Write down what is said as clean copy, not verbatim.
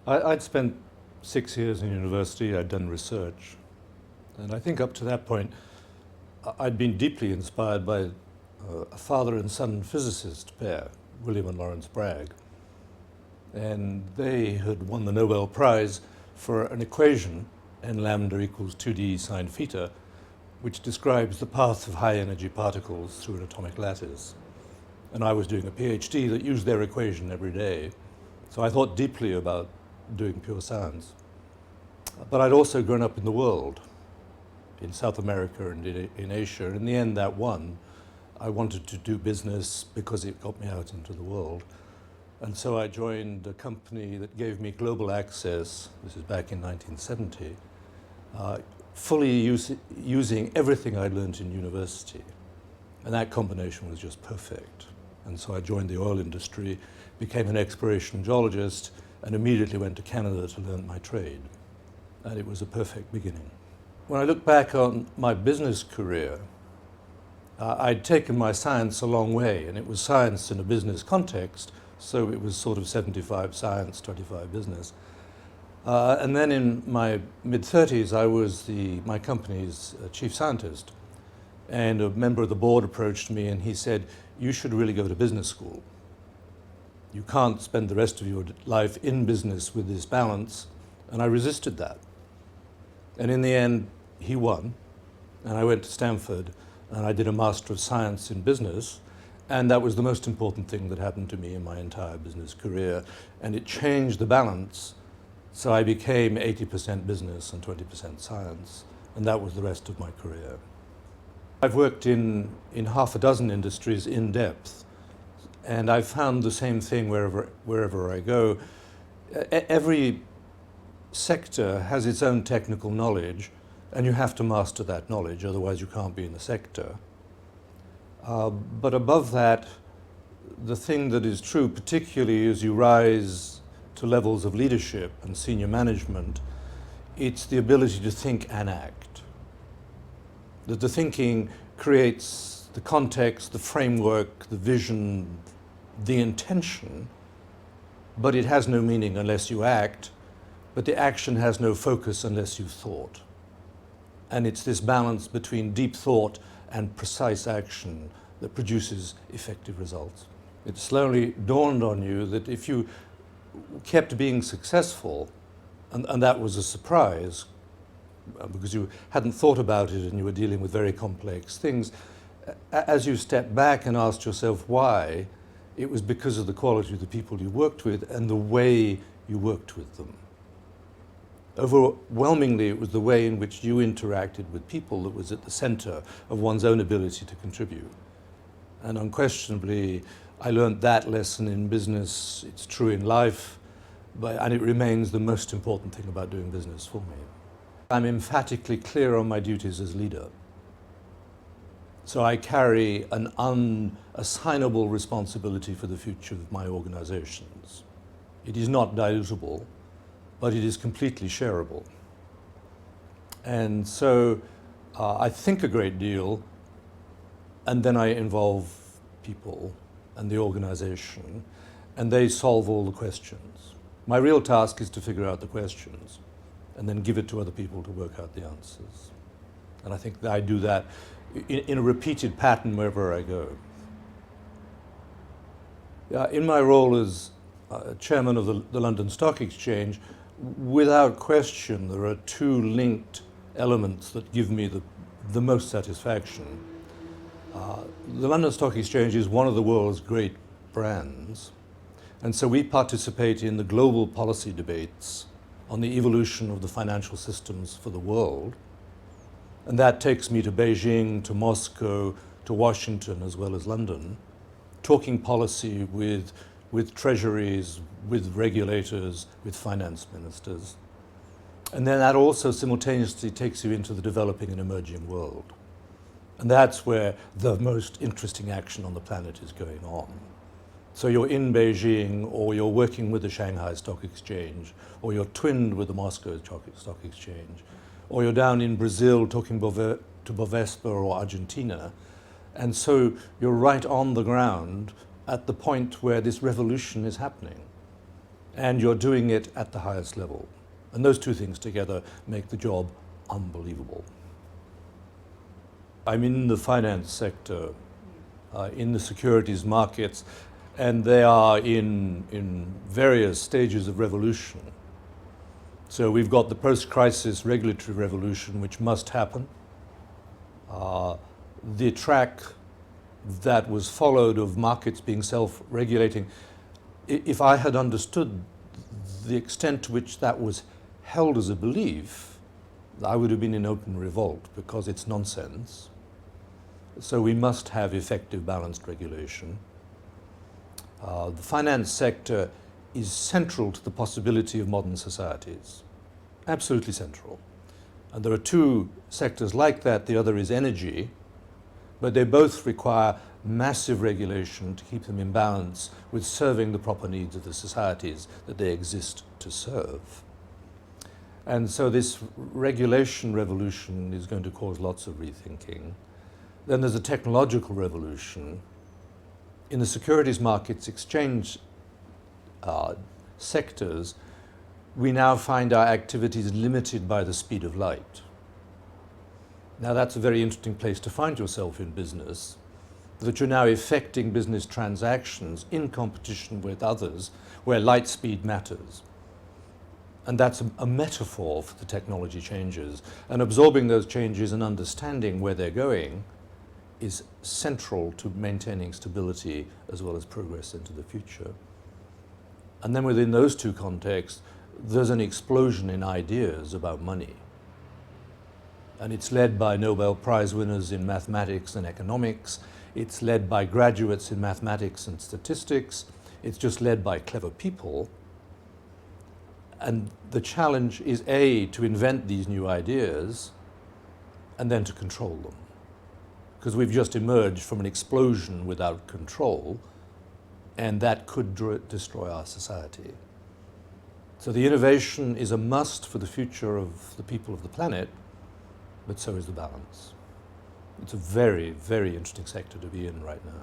I'd spent 6 years in university, I'd done research, and I think up to that point I'd been deeply inspired by a father and son physicist pair, William and Lawrence Bragg, and they had won the Nobel Prize for an equation, n lambda equals 2d sine theta, which describes the path of high energy particles through an atomic lattice. And I was doing a PhD that used their equation every day, so I thought deeply about doing pure science. But I'd also grown up in the world, in South America and in Asia. In the end, that won. I wanted to do business because it got me out into the world. And so I joined a company that gave me global access, this is back in 1970, fully using everything I'd learned in university. And that combination was just perfect. And so I joined the oil industry, became an exploration geologist, and immediately went to Canada to learn my trade. And it was a perfect beginning. When I look back on my business career, I'd taken my science a long way, and it was science in a business context, so it was sort of 75 science, 25 business. And then in my mid-30s, I was my company's chief scientist, and a member of the board approached me and he said, "You should really go to business school. You can't spend the rest of your life in business with this balance." And I resisted that. And in the end, he won, and I went to Stanford, and I did a Master of Science in Business, and that was the most important thing that happened to me in my entire business career, and it changed the balance, so I became 80% business and 20% science, and that was the rest of my career. I've worked in half a dozen industries in depth, and I've found the same thing wherever I go. Every sector has its own technical knowledge, and you have to master that knowledge, otherwise you can't be in the sector. But above that, the thing that is true, particularly as you rise to levels of leadership and senior management, it's the ability to think and act. That the thinking creates the context, the framework, the vision, the intention, but it has no meaning unless you act, but the action has no focus unless you've thought. And it's this balance between deep thought and precise action that produces effective results. It slowly dawned on you that if you kept being successful, and that was a surprise, because you hadn't thought about it and you were dealing with very complex things, as you stepped back and asked yourself why, it was because of the quality of the people you worked with and the way you worked with them. Overwhelmingly, it was the way in which you interacted with people that was at the center of one's own ability to contribute. And unquestionably, I learned that lesson in business. It's true in life, and it remains the most important thing about doing business for me. I'm emphatically clear on my duties as leader. So I carry an unassignable responsibility for the future of my organizations. It is not dilutable, but it is completely shareable. And so I think a great deal, and then I involve people and the organization, and they solve all the questions. My real task is to figure out the questions and then give it to other people to work out the answers. And I think that I do that in a repeated pattern wherever I go. In my role as chairman of the London Stock Exchange, without question, there are two linked elements that give me the most satisfaction. The London Stock Exchange is one of the world's great brands, and so we participate in the global policy debates on the evolution of the financial systems for the world. And that takes me to Beijing, to Moscow, to Washington, as well as London, talking policy with treasuries, with regulators, with finance ministers. And then that also simultaneously takes you into the developing and emerging world. And that's where the most interesting action on the planet is going on. So you're in Beijing, or you're working with the Shanghai Stock Exchange, or you're twinned with the Moscow Stock Exchange, or you're down in Brazil talking to Bovespa or Argentina. And so you're right on the ground at the point where this revolution is happening. and you're doing it at the highest level. And those two things together make the job unbelievable. I'm in the finance sector, in the securities markets, and they are in various stages of revolution. So we've got the post-crisis regulatory revolution, which must happen. The track that was followed of markets being self-regulating, if I had understood the extent to which that was held as a belief, I would have been in open revolt, because it's nonsense. So we must have effective balanced regulation. The finance sector is central to the possibility of modern societies. Absolutely central. And there are two sectors like that. The other is energy, but they both require massive regulation to keep them in balance with serving the proper needs of the societies that they exist to serve. And so this regulation revolution is going to cause lots of rethinking. Then there's a technological revolution. In the securities markets exchange sectors, we now find our activities limited by the speed of light. Now that's a very interesting place to find yourself in business, that you're now effecting business transactions in competition with others where light speed matters. And that's a metaphor for the technology changes. And absorbing those changes and understanding where they're going is central to maintaining stability as well as progress into the future. And then within those two contexts, there's an explosion in ideas about money. And it's led by Nobel Prize winners in mathematics and economics. It's led by graduates in mathematics and statistics. It's just led by clever people. And the challenge is, A, to invent these new ideas and then to control them. Because we've just emerged from an explosion without control, and that could destroy our society. So the innovation is a must for the future of the people of the planet, but so is the balance. It's a very, very interesting sector to be in right now.